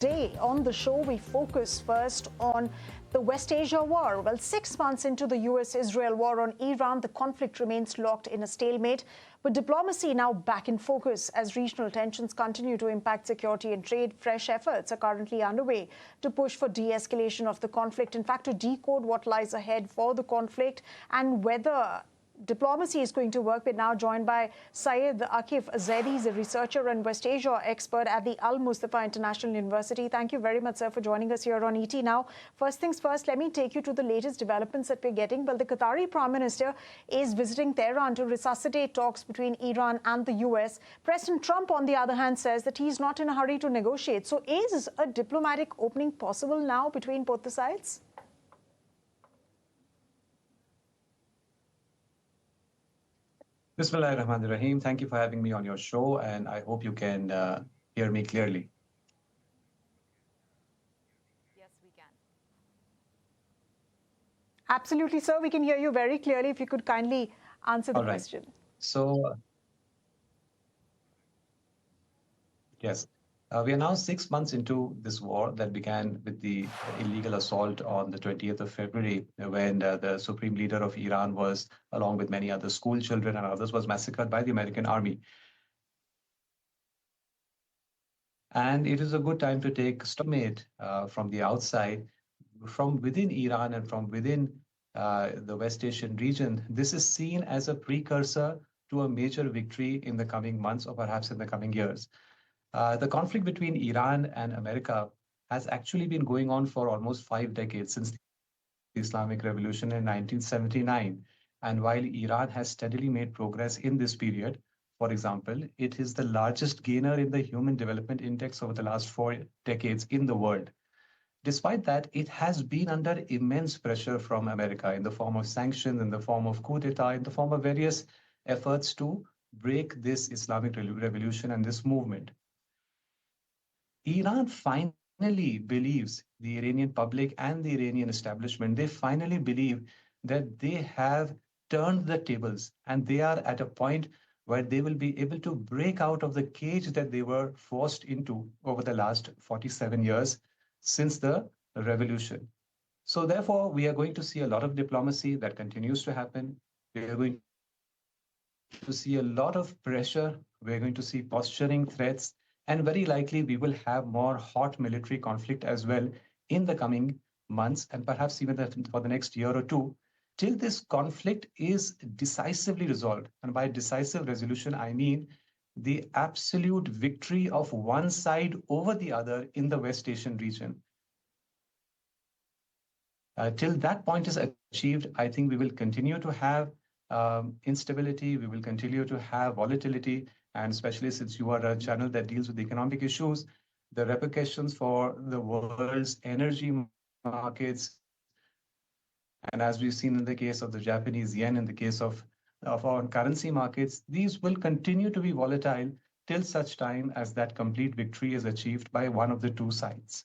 Today on the show, we focus first on the West Asia war. Well, 6 months into the US-Israel war on Iran, the conflict remains locked in a stalemate, but diplomacy now back in focus as regional tensions continue to impact security and trade. Fresh efforts are currently underway to push for de-escalation of the conflict, in fact, to decode what lies ahead for the conflict and whether diplomacy is going to work. We're now joined by Syed Aqif Zaidi. He's a researcher and West Asia expert at the Al Mustafa International University. Thank you very much, sir, for joining us here on ET. Now, first things first, let me take you to the latest developments that we're getting. Well, the Qatari Prime Minister is visiting Tehran to resuscitate talks between Iran and the US. President Trump, on the other hand, says that he's not in a hurry to negotiate. So is a diplomatic opening possible now between both the sides? Bismillahirrahmanirrahim. Thank you for having me on your show, and I hope you can hear me clearly. Yes, we can. Absolutely, sir. We can hear you very clearly. If you could kindly answer the question. So, yes. We are now 6 months into this war that began with the illegal assault on the 20th of February, when the supreme leader of Iran was, along with many other school children and others, was massacred by the American army. And it is a good time to take stock from the outside, from within Iran and from within the West Asian region. This is seen as a precursor to a major victory in the coming months or perhaps in the coming years. The conflict between Iran and America has actually been going on for almost 5 decades, since the Islamic Revolution in 1979. And while Iran has steadily made progress in this period, for example, it is the largest gainer in the Human Development Index over the last 4 decades in the world. Despite that, it has been under immense pressure from America in the form of sanctions, in the form of coup d'etat, in the form of various efforts to break this Islamic revolution and this movement. Iran finally believes, the Iranian public and the Iranian establishment, they finally believe that they have turned the tables and they are at a point where they will be able to break out of the cage that they were forced into over the last 47 years since the revolution. So therefore, we are going to see a lot of diplomacy that continues to happen. We are going to see a lot of pressure. We're going to see posturing, threats, and very likely we will have more hot military conflict as well in the coming months, and perhaps even for the next year or two, till this conflict is decisively resolved. And by decisive resolution, I mean the absolute victory of one side over the other in the West Asian region. Till that point is achieved, I think we will continue to have instability, we will continue to have volatility, and especially since you are a channel that deals with economic issues, the repercussions for the world's energy markets, and as we've seen in the case of the Japanese yen, in the case of our currency markets, these will continue to be volatile till such time as that complete victory is achieved by one of the two sides.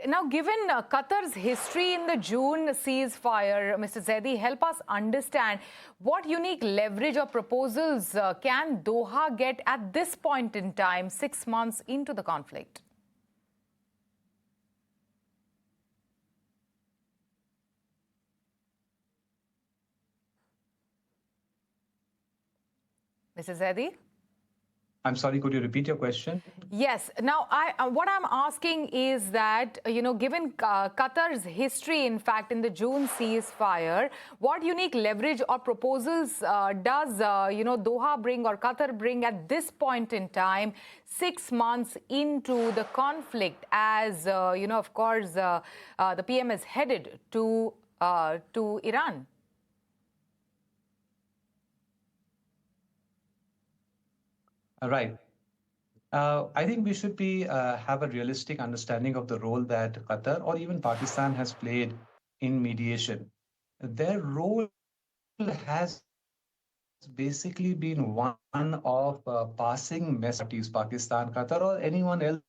Now, given Qatar's history in the June ceasefire, Mr. Zaidi, help us understand what unique leverage or proposals can Doha get at this point in time, 6 months into the conflict? Mr. Zaidi? I'm sorry, could you repeat your question? Yes. Now, what I'm asking is that, given Qatar's history, in fact, in the June ceasefire, what unique leverage or proposals does, Doha bring or Qatar bring at this point in time, 6 months into the conflict, as, of course, the PM is headed to Iran? Right. I think we should have a realistic understanding of the role that Qatar or even Pakistan has played in mediation. Their role has basically been one of passing messages, Pakistan, Qatar, or anyone else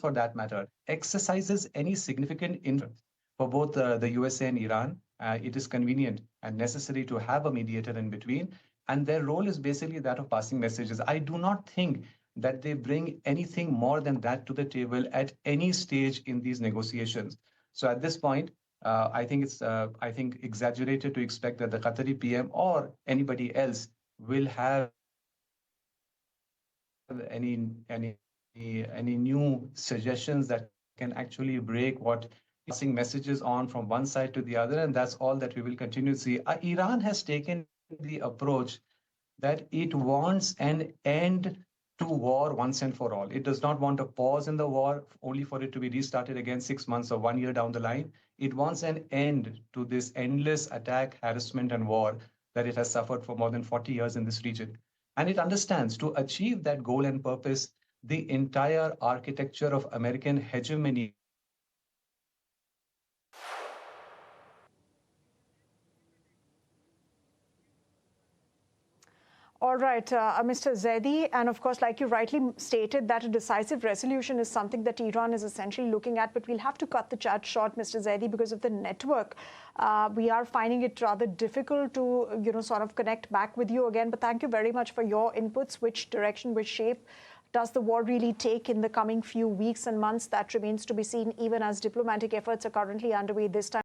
for that matter, exercises any significant influence for both the USA and Iran. It is convenient and necessary to have a mediator in between. and their role is basically that of passing messages. I do not think that they bring anything more than that to the table at any stage in these negotiations. So at this point, I think it's exaggerated to expect that the Qatari PM or anybody else will have any new suggestions that can actually break what passing messages on from one side to the other, and that's all that we will continue to see. Iran has taken the approach that it wants an end to war once and for all. It does not want a pause in the war only for it to be restarted again 6 months or 1 year down the line. It wants an end to this endless attack, harassment, and war that it has suffered for more than 40 years in this region. And it understands to achieve that goal and purpose, the entire architecture of American hegemony All right, Mr. Zaidi, and of course, like you rightly stated, that a decisive resolution is something that Iran is essentially looking at, but we'll have to cut the chat short, Mr. Zaidi, because of the network. We are finding it rather difficult to, sort of connect back with you again, but thank you very much for your inputs. Which direction, which shape does the war really take in the coming few weeks and months? That remains to be seen, even as diplomatic efforts are currently underway this time.